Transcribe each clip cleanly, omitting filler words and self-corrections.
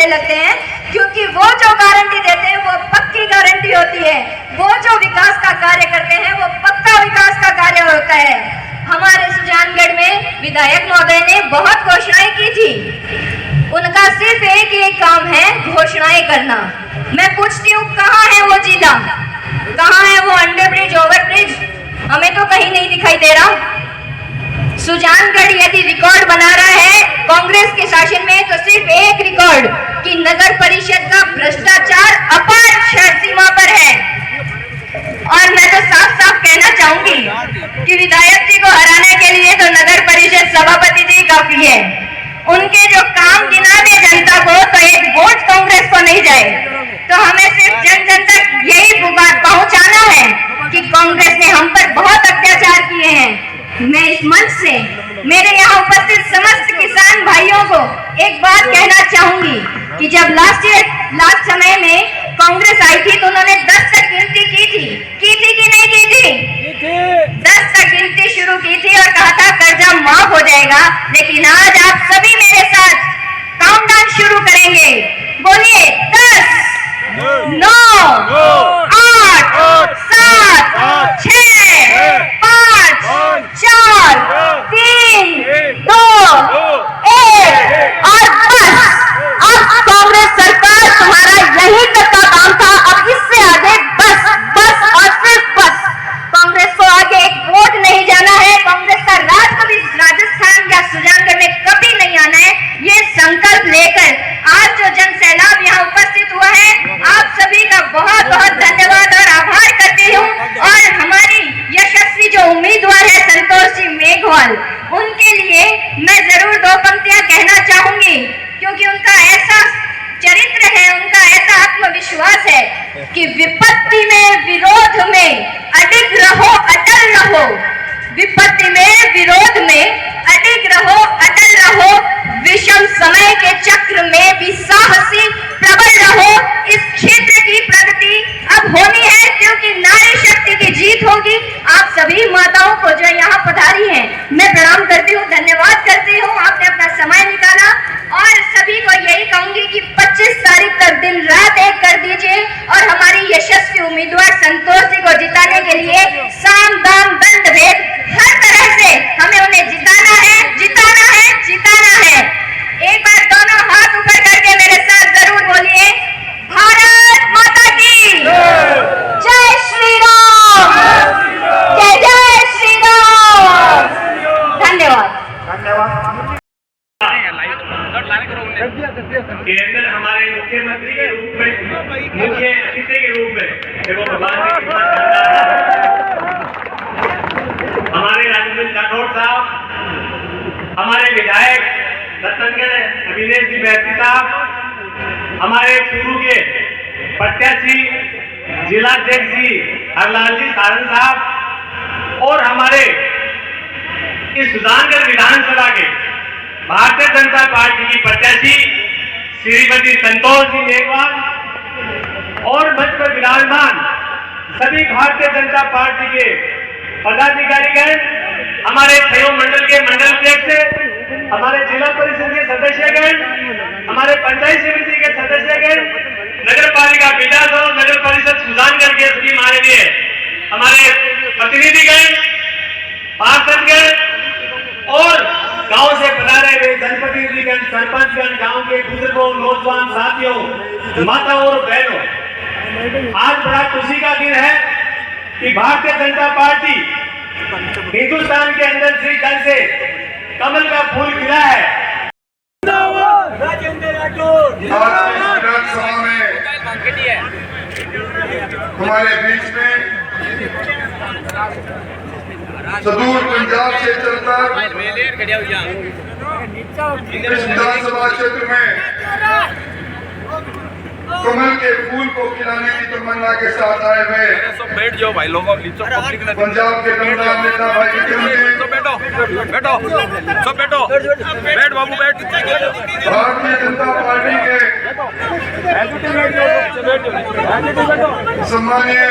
लगते हैं, क्योंकि वो जो गारंटी देते हैं वो पक्की गारंटी होती है। वो जो विकास का कार्य करते हैं वो पक्का विकास का कार्य होता है। हमारे सुजानगढ़ में विधायक महोदय ने बहुत घोषणाएं की थी, उनका सिर्फ एक ही काम है, घोषणाएं करना। मैं पूछती हूँ, कहाँ है वो जिला, कहाँ है वो अंडर ब्रिज, ओवर ब्रिज? हमें तो कहीं नहीं दिखाई दे रहा। सुजानगढ़ यदि रिकॉर्ड बना रहा है कांग्रेस के शासन में, तो सिर्फ एक रिकॉर्ड कि नगर परिषद का भ्रष्टाचार अपार सीमा पर है। और मैं तो साफ साफ कहना चाहूंगी कि विधायक जी को हराने के लिए तो नगर परिषद सभापति जी काफी है। उनके जो काम गिना दे जनता को, तो एक वोट कांग्रेस को नहीं जाए। तो हमें सिर्फ जन जन तक यही बात पहुंचाना है कि कांग्रेस ने हम पर बहुत अत्याचार किए हैं। मैं इस मंच से मेरे यहाँ उपस्थित समस्त किसान भाइयों को एक बात कहना चाहूंगी कि जब लास्ट समय में कांग्रेस आई थी तो उन्होंने 10 तक गिनती की थी कि नहीं की थी? 10 तक गिनती शुरू की थी और कहा था कर्जा माफ हो जाएगा। लेकिन आज आप सभी मेरे साथ काउंटडाउन शुरू करेंगे। बोलिए 10, 9, 8, 7, 6, 5, 4, 3, 2, 1 और बस। अब कांग्रेस सरकार तुम्हारा यही तक का काम था, अब इससे आगे बस बस और सिर्फ बस। कांग्रेस को आगे एक वोट नहीं जाना है, कांग्रेस का राज कभी राजस्थान या सुजानगढ़ में कभी नहीं आना है। ये संकल्प लेकर आज जो जन सैलाब यहाँ उपस्थित हुआ है, आप सभी का बहुत बहुत धन्यवाद और आभार करती हूँ। और हमारी यशस्वी जो उम्मीदवार है संतोष जी मेघवाल, उनके लिए मैं जरूर 2 पंक्तियां कहना चाहूंगी, क्योंकि उनका ऐसा चरित्र है, उनका ऐसा आत्मविश्वास है कि विपत्ति में विरोध में अडिग रहो, अटल रहो। विपत्ति में विरोध में अडिग रहो, अटल रहो। विषम समय के चक्र में भी साहसी प्रबल रहो। इस क्षेत्र की प्रगति अब होनी है, क्योंकि नारी शक्ति की जीत होगी। आप सभी माताओं को जो यहाँ पधारी हैं, मैं प्रणाम करती हूँ, धन्यवाद करती हूँ, आपने अपना समय निकाला। और सभी को यही कहूंगी कि 25 तारीख तक दिन रात एक कर दीजिए और हमारी यशस्वी उम्मीदवार संतोष जी को जिताने के लिए साम दाम दंड भेद हर तरह से हमें उन्हें जिताना है, जिताना है, जिताना है। एक बार दोनों हाथ ऊपर करके मेरे साथ जरूर बोलिए, भारत माता की जय श्री राम, जय जय श्री राम। धन्यवाद। केंद्र हमारे मुख्यमंत्री के रूप में, मुख्य अतिथि के रूप में देखो भगवान हमारे राजेंद्र राठौड़ साहब, हमारे विधायक रतनगढ़ अभिनेश जी बैठी साहब, हमारे चूरू के प्रत्याशी जिलाध्यक्ष जी हरलाल जी सारन साहब, और हमारे इस सुजानगढ़ विधानसभा के भारतीय जनता पार्टी की प्रत्याशी श्रीमती संतोष जी मेघवाल, और मंच पर विराजमान सभी भारतीय जनता पार्टी के पदाधिकारीगण, हमारे सहयोग मंडल के मंडल अध्यक्ष, हमारे जिला परिषद के सदस्यगण, हमारे पंचायत समिति के सदस्यगण, नगर पालिका विकास और नगर परिषद सुजानगढ़ के सभी माननीय हमारे प्रतिनिधिगण, पार्षदगण और गांव से पधारे हुए जनप्रतिनिधिगण, सरपंचगण, गांव के बुजुर्गों, नौजवान साथियों, माताओं और बहनों, आज बड़ा खुशी का दिन है कि भारतीय जनता पार्टी हिंदुस्तान के अंदर से जल से कमल का फूल खिला है। राजेंद्र राठौड़ विधानसभा में हमारे बीच में सुदूर पंजाब से चलकर इस विधानसभा क्षेत्र में कमल के फूल को खिलाने की तमन्ना के साथ आए हुए बैठ जाओ भाई लोगों, पंजाब के नमदार नेता भाई विक्रम जी, बैठो सब बैठो, बैठ बाबू बैठ। भारतीय जनता पार्टी के सम्मानीय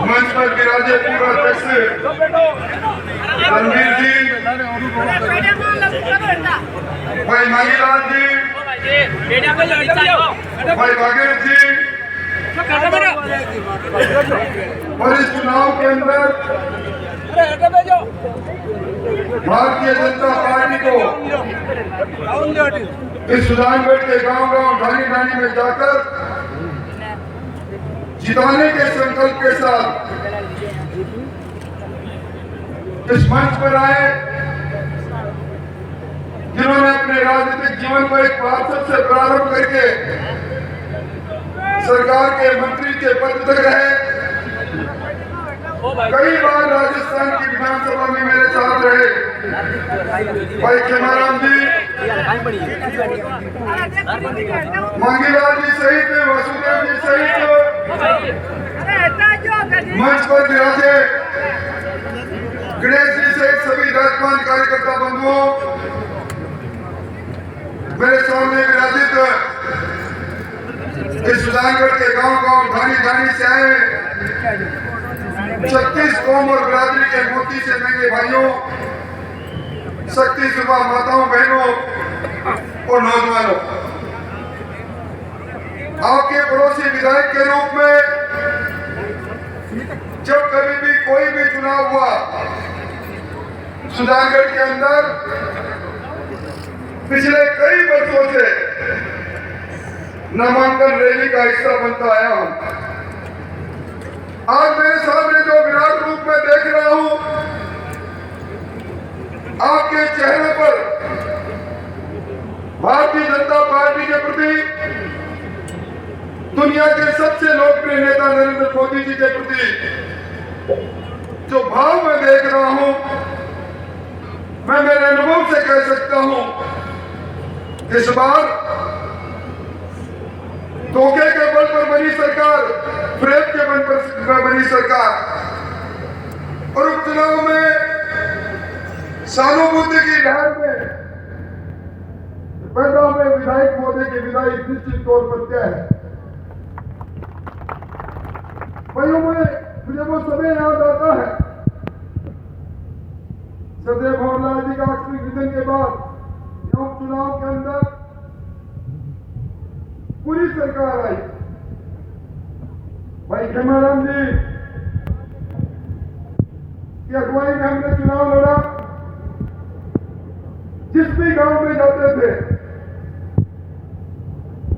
मंच पर विराजे पूर्व अध्यक्ष रणवीर जी, भाई मांगीलाल जी, भाई भागीरथ जी, और इस चुनाव के अंदर भारतीय जनता पार्टी को इस सुजानगढ़ के गांव-गांव, ढाणी-ढाणी में जाकर जिताने के संकल्प के साथ इस मंच पर आए, जिन्होंने अपने राजनीतिक जीवन को एक पार्षद से प्रारंभ करके सरकार के मंत्री के पद तक रहे, कई बार राजस्थान की विधानसभा में मेरे साथ रहे। भाई खेमाराम जी, मांगीलाल जी सहित, वसुदेव जी सहित मंच पर विराजे गणेश जी सहित सभी राजमान कार्यकर्ता बंधुओं, मेरे सामने विराजित इस सुजानगढ़ के गांव-गांव, ढाणी-ढाणी से आए 36 कौम और बिरादरी के मोती से महंगे भाइयों, शक्ति सुबह माताओं, बहनों और नौजवानों, आपके पड़ोसी विधायक के रूप में जब कभी भी कोई भी चुनाव हुआ सुजानगढ़ के अंदर, पिछले कई वर्षों से नामांकन रैली का हिस्सा बनता आया हूं। आज मेरे सामने जो विराट रूप में देख रहा हूं, आपके चेहरे पर भारतीय जनता पार्टी के प्रति, दुनिया के सबसे लोकप्रिय नेता नरेंद्र मोदी जी के प्रति जो भाव मैं देख रहा हूं, मैं मेरे अनुभव से कह सकता हूं, इस बार धोखे के बल पर बनी सरकार, फ्रेब के बल पर बनी सरकार, और उपचुनाव में सहानुभूति की लहर में पैदा हुए विधायक महोदय की विदाई निश्चित तौर पर तय है। भाइयों, मुझे वो समय याद आता है सरदेव भंवरलाल जी का आखिरी निधन के बाद उपचुनाव के अंदर पूरी सरकार आई। भाई खेमाराम जी की अगुवाई में हमने चुनाव लड़ा। जिस भी गांव में जाते थे,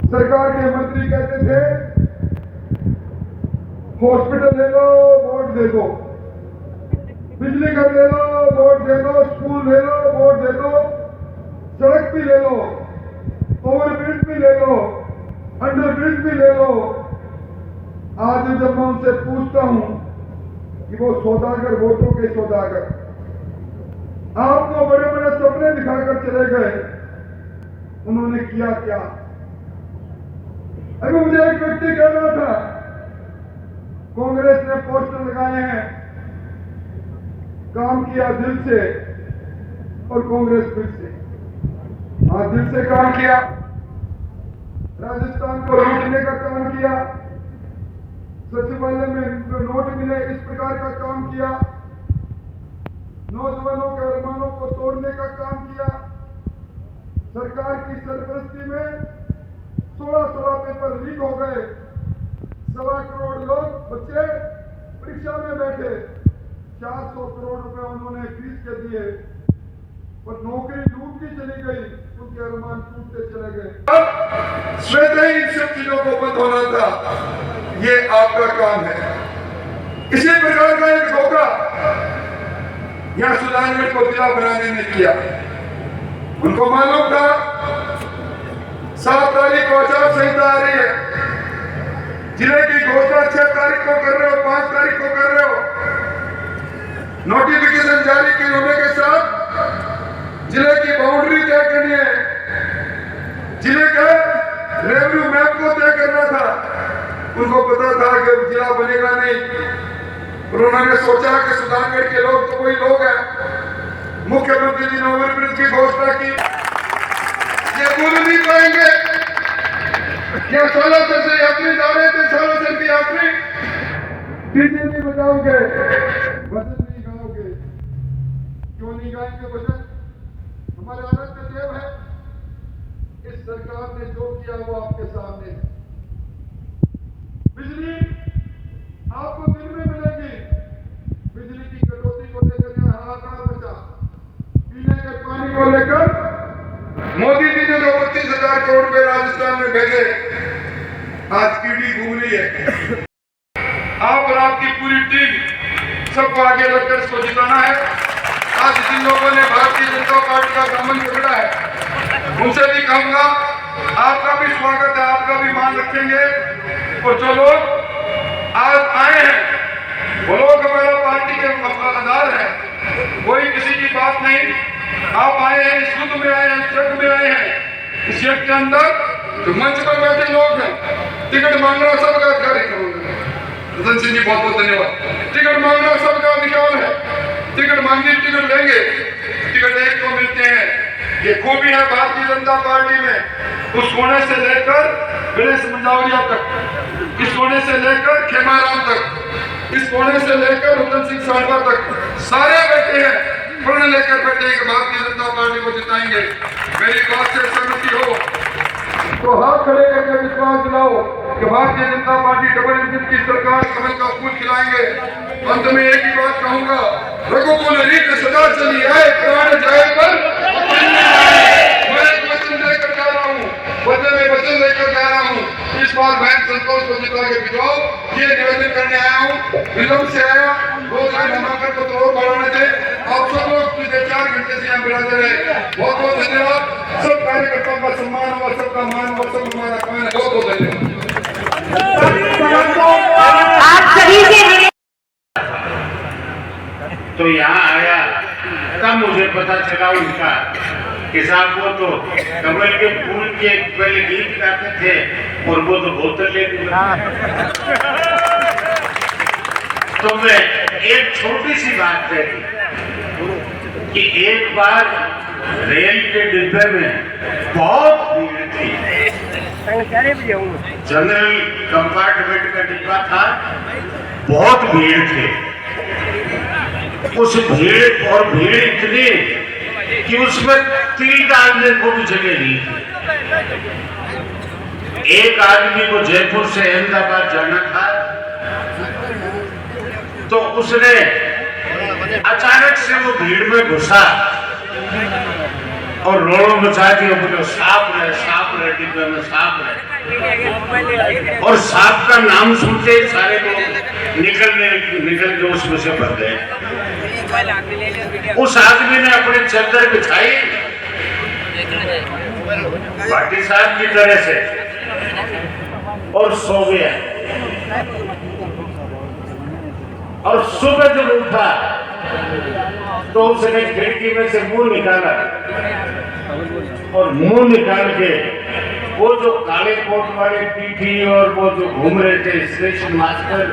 सरकार के मंत्री कहते थे हॉस्पिटल ले लो, वोट दे दो, बिजली घर ले लो, वोट दे दो, स्कूल ले लो, वोट दे दो, सड़क भी ले लो, ओवरब्रिज भी ले लो, अंडरब्रिज भी ले लो। आज जब मैं उनसे पूछता हूं कि वो सौदागर, वोटों के सौदागर, आपको बड़े बड़े सपने दिखाकर चले गए, उन्होंने किया क्या? अभी मुझे एक व्यक्ति कह रहा था, कांग्रेस ने पोस्टर लगाए हैं, काम किया दिल से, और कांग्रेस फिर से। हाँ, दिल से काम किया, राजस्थान को लूटने का काम किया, सचिवालय में नोट मिले इस प्रकार का काम किया, नौजवानों के अरमानों को तोड़ने का काम किया। सरकार की सरपरस्ती में 16 पेपर लीक हो गए, 1.25 करोड़ लोग बच्चे परीक्षा में बैठे, 400 करोड़ रुपए उन्होंने फीस के दिए, और नौकरी लूटती चली गई, उनके अरमान टूटते चले गए। स्वतः ही इन सब चीजों को बंद होना था, ये आपका काम है। इसी प्रकार का एक धोखा यहां सुजानगढ़ को जिला बनाने में किया। उनको मालूम था 7 तारीख को आचार संहिता आ रही है, जिले की घोषणा 6 तारीख को कर रहे हो, 5 तारीख को कर रहे हो, नोटिफिकेशन जारी किए होने के साथ जिले की बाउंड्री तय करनी है, जिले के रेवेन्यू मैप को तय करना था। उनको पता था कि जिला बनेगा नहीं, और उन्होंने सोचा कि सुजानगढ़ के लोग तो वही लोग हैं। मुख्यमंत्री जी ने ओवरब्रिज की घोषणा की, ये भूल नहीं पाएंगे। क्या सालासर से यात्री जा रहे थे, सालासर की यात्री डीजे नहीं बजाओगे, भजन नहीं गाओगे। क्यों नहीं गाएंगे भजन? हमारे आराध्य देव है, सरकार ने जो किया वो आपके सामने है। बिजली आपको दिन में मिलेगी। बिजली की कटौती को लेकर यहाँ हाहाकार मचा। पीने के पानी को लेकर मोदी जी ने जो 32,000 करोड़ रुपए राजस्थान में भेजे, आज कीड़ी घूम रही है। आप और आपकी पूरी टीम सबको आगे लगकर इसको जिताना है। आज जिन लोगों ने भारतीय जनता पार्टी का दामन पकड़ा है, उनसे भी कहूंगा आपका भी स्वागत है, आपका भी मान रखेंगे। और जो लोग आज आए हैं वो लोग हमारा पार्टी के आधार है, कोई किसी की बात नहीं। आप आए हैं, इस युद्ध में आए हैं, इस यज्ञ में आए हैं। इस यज्ञ के अंदर जो मंच पर बैठे लोग हैं, टिकट मांगना सबका कार्यक्रम है। रतन सिंह जी बहुत बहुत धन्यवाद। टिकट मांगना सबका अधिकार है। टिकट मांगी, टिकट लेंगे। टिकट एक को मिलते हैं। ये खूबी है भारतीय जनता पार्टी में। उस कोने से लेकर गणेश मंडावरिया तक, इस कोने से लेकर खेमाराम तक, इस कोने से लेकर रतन सिंह साहबा तक सारे बैठे हैं। प्रण लेकर बैठे हैं कि भारतीय जनता पार्टी को जिताएंगे। मेरी बात से सहमति हो तो हाथ खड़े करके विश्वास दिलाओ कि Bharatiya Janata party double engine की सरकार कमल का फूल खिलाएंगे। अंत में एक ही बात कहूंगा, रघुकुल रीत सदा चली आए, प्राण जाए पर मैं एक वचन लेकर जा रहा हूँ, वचन में वचन लेकर जा रहा हूँ। इस बार बहन संतोष को जिता के भिजवाओ, ये निवेदन करने आया हूँ। विलंब से आया, 2 घंटे नामांकन पत्र और बढ़ाने थे। आप सब लोग पिछले 4 घंटे से यहाँ बिराजे रहे। बहुत बहुत धन्यवाद। सब कार्यकर्ताओं का सम्मान हुआ, सबका मान हुआ, सब हमारा काम है। बहुत बहुत धन्यवाद। आप सभी से तो यहाँ आया तब मुझे पता चला उनका कि साहब वो तो कमल के फूल के पहले गीत गाते थे और वो तो बोतल लेके तो मैं एक छोटी सी बात कही कि एक बार रेल के डिब्बे में बहुत भीड़ थी। जनरल कंपार्टमेंट का डिब्बा था, बहुत भीड़ थी। उस भीड़ और भीड़ इतनी कि उसमें तिल डालने को भी जगह नहीं थी। एक आदमी को जयपुर से अहमदाबाद जाना था, तो उसने अचानक से वो भीड़ में घुसा और रोड़ो मचा दिया, बोले सांप रहे डिब्बे में, सांप रहे। और सांप का नाम सुनते ही सारे लोग निकल के उसमें से भर गए। उस आदमी ने अपनी चादर बिछाई भाटी साहब की तरह से और सो गया। और सुबह जब उठा तो उसने खिड़की में से मुंह निकाला और मुंह निकाल के वो जो काले कोट वाले पीठी और वो जो घूम रहे थे स्टेशन मास्टर,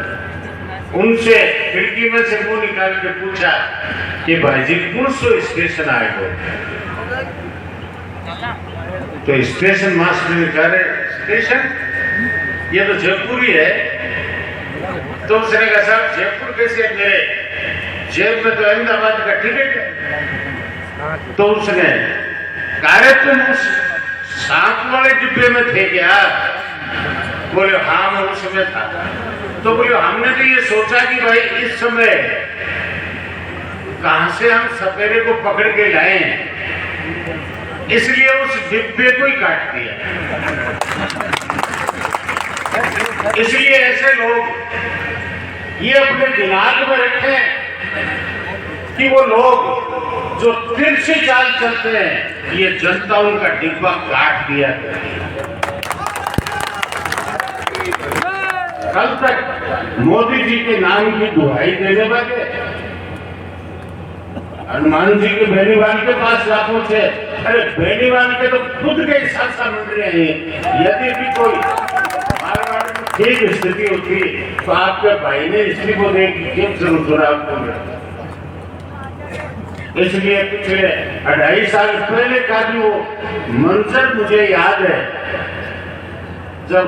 उनसे खिड़की में से मुंह निकाल के पूछा कि भाईजी कौन सो स्टेशन आए हो? तो स्टेशन मास्टर ने कहा स्टेशन ये तो जयपुर ही है। तो उसने कहा साहब जयपुर कैसे है, मेरे जेब में तो अहमदाबाद का टिकट है। तो उसने कहा तुम उस सांप वाले डिब्बे में थे क्या? बोले हाँ मैं उसमें था। तो बोले हमने तो ये सोचा कि भाई इस समय कहां से हम सपेरे को पकड़ के लाए, इसलिए उस डिब्बे को ही काट दिया। इसलिए ऐसे लोग ये अपने दिमाग में रखें कि वो लोग जो तिरछी चाल चलते हैं, ये जनता उनका डिब्बा काट दिया। कल तक मोदी जी के नाम की दुहाई देने वाले हनुमान जी के बेनीवाल के पास लाखों थे। अरे बेनीवाल के तो खुद के शासन मंत्री हैं। यदि भी कोई मारवाड़ में ठीक स्थिति होती तो आपके भाई ने स्त्री को देख क्यों जरूर चुनाव को। इसलिए पिछले 2.5 साल पहले का भी वो मंजर मुझे याद है, जब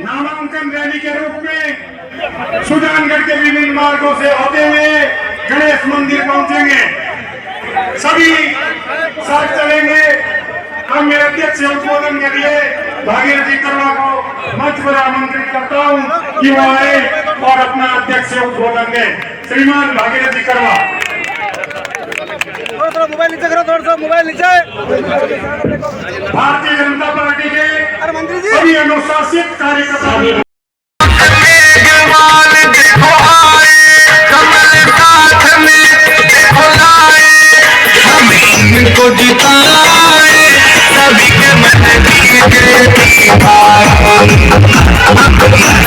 नामांकन रैली के रूप में सुजानगढ़ के विभिन्न मार्गों से होते हुए गणेश मंदिर पहुंचेंगे। सभी साथ चलेंगे। अब मेरे अध्यक्ष से उद्बोधन के लिए भागीरथ जी करवा को मंच पर आमंत्रित करता हूँ कि वो आए और अपना अध्यक्ष से उद्बोधन दे। श्रीमान भागीरथ जी करवा। थोड़ा मोबाइल नीचे करो, थोड़ा सा मोबाइल नीचे। भारतीय जनता पार्टी के अरे मंत्री जी सभी अनुशासित कार्यकर्ता को जिताए सभी के मन दिए पाए सभी के मन दिए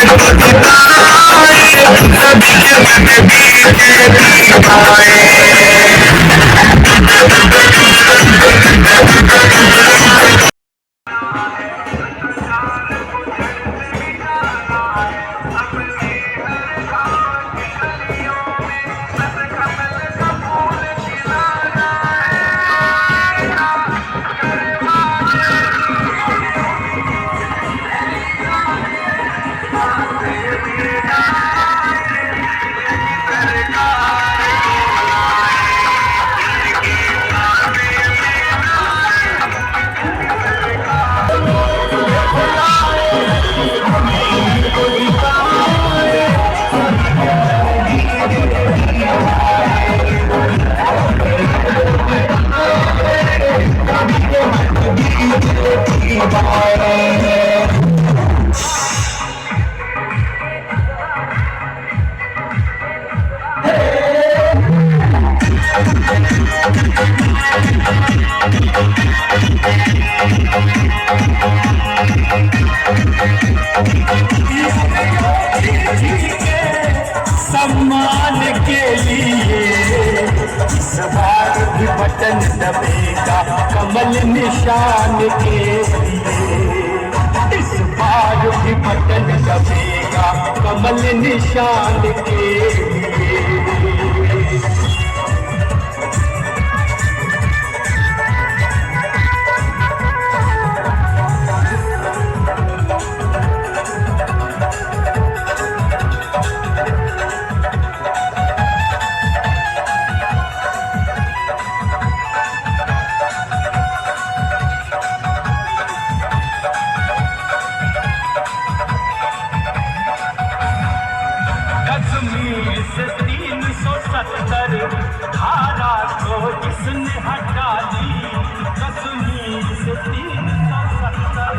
सम्मान के लिए इस बार भी बटन दबेगा कमल निशान के लिए। इस बार भी बटन दबेगा कमल निशान के लिए। कश्मीर से 370 धारा को जिसने हटा दी। कश्मीर से 370